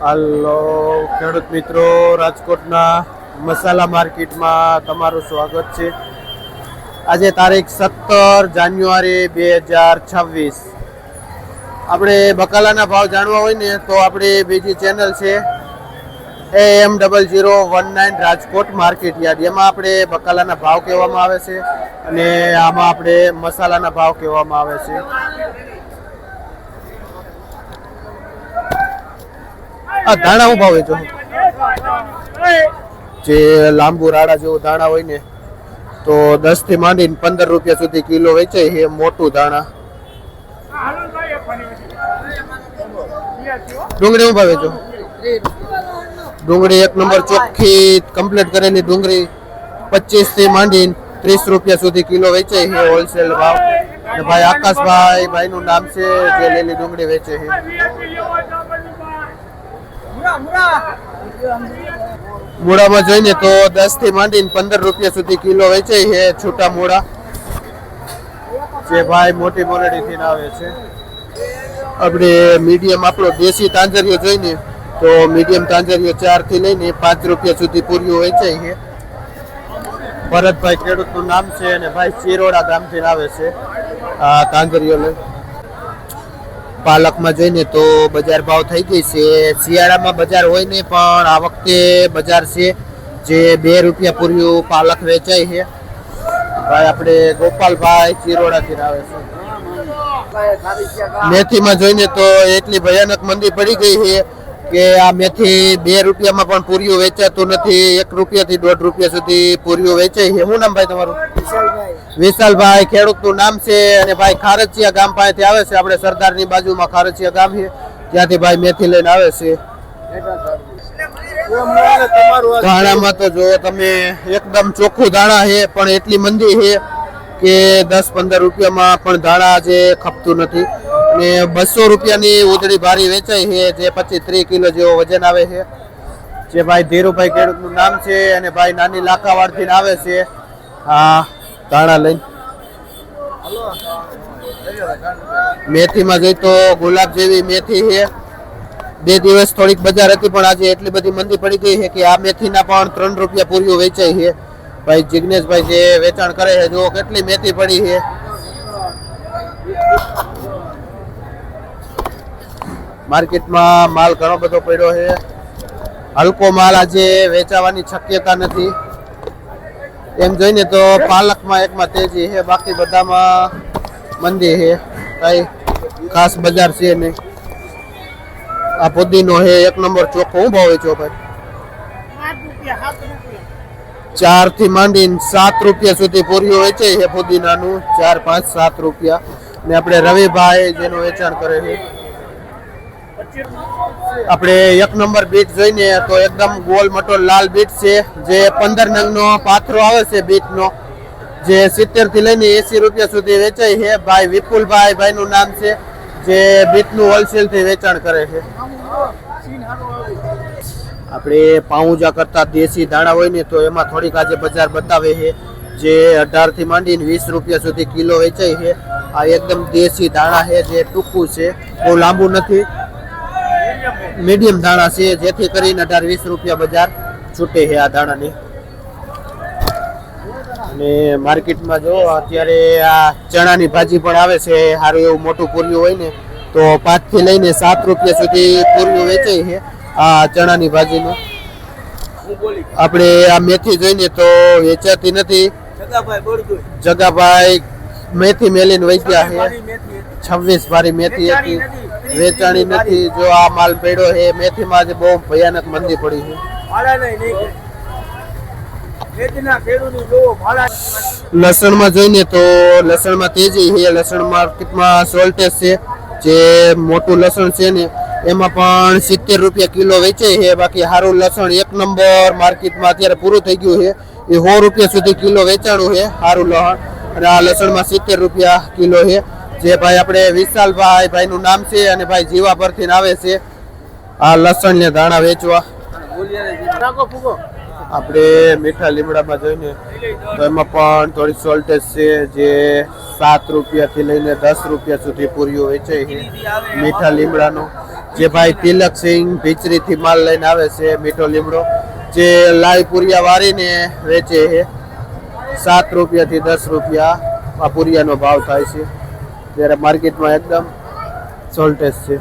હાલો ખેડૂત મિત્રો, રાજકોટના મસાલા માર્કેટમાં તમારું સ્વાગત છે। આજે તારીખ 17 જાન્યુઆરી 2026। આપણે બકાલાના ભાવ જાણવા હોય ને તો આપણી બીજી ચેનલ છે AM0019 રાજકોટ માર્કેટ યાર્ડ। એમાં આપણે બકાલાના ભાવ કહેવામાં આવે છે અને આમાં આપણે મસાલાના ભાવ કહેવામાં આવે છે। धाणा हूँ भाव वेचो जे लांबू राड़ा जो दाणा होय ने तो 10 थी मांडी 15 रुपया सुधी किलो वेचे है। मोटू दाणा डूंगरी हूँ भाव वेचो डूंगरी 1 नंबर चोख्खी कम्प्लीट करेली डूंगरी 25 थी मांडी 30 रुपया सुधी किलो वेचे है होलसेल भाव। भाई आकाश भाई नु नाम से जे लेली डूंगरी वेचे है। मूड़ा में जोईने तो 10 थी मांडी 15 रुपया सुधी किलो वेचे है छोटा मूड़ा जे भाई मोटी मोरडी थी आवे छे। अपने मीडियम आपलो देसी तांजरियो जोईने तो मीडियम तांजरियो 4 थी लईने 5 रुपया सुधी पूरियो वेचे है। भरत भाई खेडूत नु नाम छे अने भाई चिरोड़ा गाम थी आवे छे आ तांजरियो लई। पालक में जोईने तो बजार भाव थई गई छे। शियाळा में बजार होय ने पण आ वखते बजार छे जे 2 रुपया पूर्यु पालक वेचाय है। भाई अपने गोपाल भाई चिरोड़ा थी आवे छे। मेथी में जोईने तो एटली भयानक मंदी पड़ी गई है कि आ मेथी 2 रुपया में पण पूर्यु वेचातो नथी। 1 रुपया थी 1.5 रुपया सुधी पूर्यु वेचाय है। हुं नाम भाई तमारुं? विशाल भाई खेडूत नु नाम से अने भाई खारचिया गाम पासेथी आवे छे। आपणे सरदारनी बाजुमां खारचिया गाम है त्यांथी भाई मेथी लईने आवे छे। दाणा में तो जो तमे एकदम चोख्खुं दाणा है पण एटली मंदी है कि 10-15 रुपया में पण दाणा जे खपतुं नथी। ने 200 रुपयानी उधड़ी भारी वेचाय है जे 25-30 किलो जेवो वजन आवे है। जे भाई धीरुभाई खेडूतनुं नाम छे अने भाई नानी लाखावाड़थी आवे छे आ दाणा लईने। मेथी में जोई तो गुलाब जेवी मेथी है। 2 दिवस थोड़ीक बजार हती पण आज एटली बधी मंदी पड़ी गई है कि आ मेथीना पण 3 रुपया पूर्यो वेचाय है। भाई जिग्नेश भाई जे वेचाण करे है जो केटली मेथी पड़ी है। मार्केट में माल घणो बधो पड्यो है। हलको माल आज वेचावानी शक्यता नथी। एम जोईने तो पालक में एक में तेजी है बाकी बधा में मंदी है। कई खास बजार छे नहीं। आ पुदीनो है 1 नंबर चोखो। हूँ भाव वेचो भाई? 4 थी मांडी 7 रुपया सुधी पूरियो वेचे है पुदीनानु। 4, 5, 7 रुपया। ने अपने रवि भाई जेनु वेचाण करे है। अपने 1 नंबर बीट जोईने तो एकदम गोल मटो लाल बीट से जे 15 नंगनो पाथरो आवे छे बीटनो जे 70 थी लईने 80 रुपया सुधी वेचाय है। भाई विपुल भाई नु नाम छे जे बीटनु होलसेल थी वेचाण करे है। अपने पाऊजा करता देसी दाणा होय ने तो एमां थोड़ीक आज बजार बतावे है जे 18 थी मांडी 20 रुपया सुधी किलो वेचाय है। आ एकदम देसी दाणा है जे टूकू छे बहु लांबू नथी। मीडियम दाणा से जेथी करीने 18-20 रुपया बजार छूटे है आ दाणानी। ने मार्केट में जो अत्यारे आ चणानी भाजी पण आवे छे हारू एवुं मोटुं पूरिયું होय ने तो 5 થી લઈને 7 रुपया सुधी पूरिયું वेचाय है आ चणानी भाजीनुं। आपणे आ मेथी जोईने तो वेचाती नथी। जगाभाई मेथी मेलीने वही गया है। 26 भारी मेथी हती वेचाणी नथी। जो आ माल पड्यो है मेथी में आज बहुत भयानक मंदी पड़ी है। लसण में जोईने तो लसण में तेजी है। लसण मार्केट में सोल्टेज से जे मोटू लसण छे ने एमां पण 70 रुपया किलो वेचाय है। बाकी हारू लसण 1 नंबर मार्केट में अत्यारे पूरुं थई गयुं है। ए 100 रुपया सुधी किलो वेचाणुं है हारू लसण अने आ लसण में 70 रुपया किलो है। जे भाई अपने विशाल भाई नु नाम से अने भाई जीवा परथी आवे छे आ लसण ने दाणा वेचवा। अपने मीठा लीमड़ा में जोईने तो एमां पण थोड़ी सोल्टेज छे जे 7 रुपया थी लईने 10 रुपया सुधी पूरियो वेचाय है। मीठा लीमड़ानो જે ભાઈ તિલકસિંહ ભીચરી થી માલ લઈને આવે છે મીઠો લીમડો, જે લાઈ પુરિયા વાળીને વેચે છે 7 રૂપિયાથી 10 રૂપિયા આ પુરિયાનો ભાવ થાય છે, જ્યારે માર્કેટમાં એકદમ સોલ્ટેજ છે.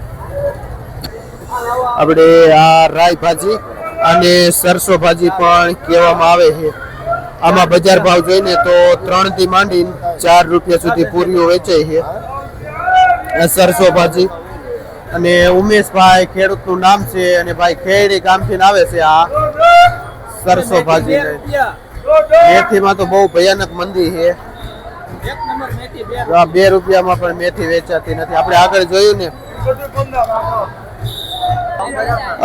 આપણે આ રાઈ ભાજી અને સરસો ભાજી પણ કહેવામાં આવે છે. આમાં બજાર ભાવ જોઈને તો 3 થી માંડીને 4 રૂપિયા સુધી પૂરીઓ વેચાય છે. આ સરસો ભાજી અને ઉમેશભાઈ ખેડૂતનું નામ છે અને ભાઈ ખેડી ગામથી આવે છે આ સરસો ભાજી. મેથીમાં તો બહુ ભયાનક મંદી છે. 2 રૂપિયામાં પણ મેથી વેચાતી નથી. આપણે આગળ જોયું ને,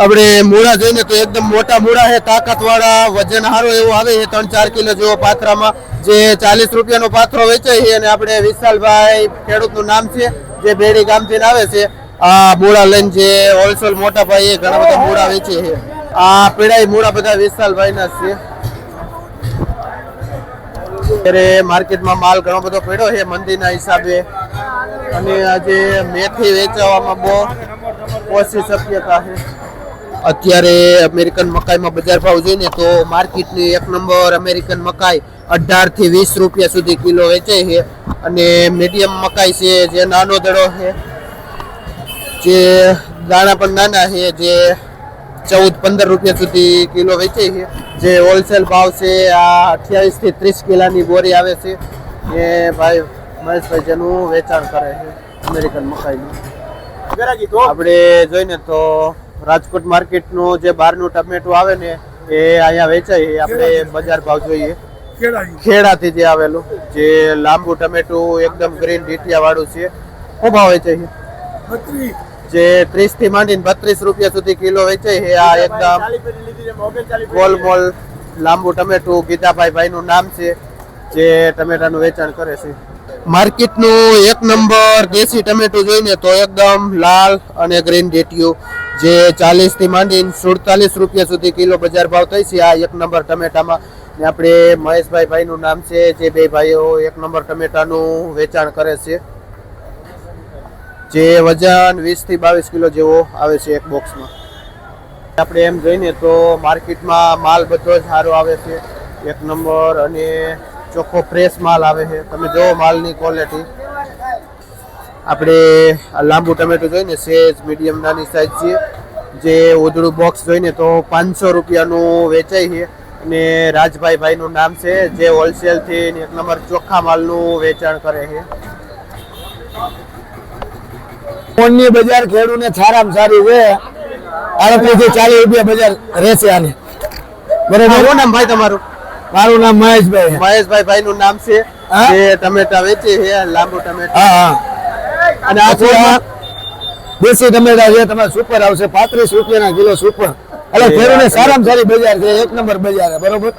આપણે મૂળા જોઈને તો એકદમ મોટા મૂળા છે, તાકાત વાળા, વજન સારો એવો આવે છે, 3-4 કિલો જેવો પાત્રામાં, જે 40 રૂપિયાનો પાથરો વેચાય છે. અને આપણે વિશાલભાઈ ખેડૂતનું નામ છે, જે બેડી ગામથી આવે છે આ મૂળા લઈને, જે હોલસેલ મોટા ભાઈ ઘણા બધા મૂળા વેચે છે. આ પીળાઈ મૂળા બધા વિશાલભાઈના છે. અત્યારે માર્કેટમાં માલ ઘણો બધો પડ્યો છે મંદીના હિસાબે, અને આજે મેથી વેચવામાં બહુ ઓછી શક્યતા છે. અત્યારે અમેરિકન મકાઈમાં બજાર ભાવ જોઈને તો માર્કેટની 1 નંબર અમેરિકન મકાઈ 18 થી 20 રૂપિયા સુધી કિલો વેચાય છે. અને મીડિયમ મકાઈ છે, જે નાનો દડો છે, જે દાણા પણ નાના છે, જે 14-15 રૂપિયા સુધી કિલો વેચાય છે. જે હોલસેલ ભાવ છે આ 28 થી 30 કિલોની બોરી આવે છે. એ ભાઈ મહેશભાઈ જેનું વેચાણ કરે છે અમેરિકન મકાઈનું. આપણે જોઈને તો રાજકોટ માર્કેટનું જે બહારનું ટમેટું આવે ને એ અહીંયા વેચાય. આપણે બજાર ભાવ જોઈએ ખેડાથી જે આવેલું, જે લાંબુ ટમેટું એકદમ ગ્રીન ડીટિયા વાળું છે, શું ભાવ વેચાય છે? જે 30 થી માંડીને 32 રૂપિયા સુધી કિલો વેચાય છે. આ એકદમ ગોલમોલ લાંબુ ટમેટું ગીતાભાઈ ભાઈનું નામ છે, જે ટમેટાનું વેચાણ કરે છે. માર્કેટનું 1 નંબર દેશી ટમેટું જોઈને તો એકદમ લાલ અને ગ્રીન ડીટીયું, જે 40 થી માંડીને 47 રૂપિયા સુધી કિલો બજાર ભાવ થઈ છે આ 1 નંબર ટમેટામાં. ને આપણે મહેશભાઈ ભાઈનું નામ છે, જે બે ભાઈઓ 1 નંબર ટમેટાનું વેચાણ કરે છે, જે વજન 20 થી 22 કિલો જેવો આવે છે એક બોક્સમાં. આપણે એમ જોઈને તો માર્કેટમાં માલ બધો જ સારો આવે છે, 1 નંબર અને ચોખ્ખો ફ્રેશ માલ આવે છે. તમે જો માલની ક્વોલિટી. આપણે આ લાંબુ ટમેટું જોઈને સેજ મીડિયમ નાની સાઈઝ છે, જે ઉધડું બોક્સ જોઈને તો 500 રૂપિયાનું વેચાય છે. અને રાજભાઈ ભાઈનું નામ છે, જે હોલસેલથી 1 નંબર ચોખ્ખા માલનું વેચાણ કરે છે. મોનની બજાર ખેડૂને સારામાં સારી છે. 38 થી 40 રૂપિયા બજાર રહેશે આને. બરાબર. શું નામ ભાઈ તમારું? મારું નામ મહેશભાઈ. મહેશભાઈ ભાઈનું નામ છે, જે ટમેટા વેચે છે, લાંબુ ટમેટા. અને આ દેશી ટમેટા છે, તમારે સુપર આવશે 35 રૂપિયાના કિલો સુપર. એટલે ખેડૂને સારામાં સારી બજાર છે, 1 નંબર બજાર. બરોબર.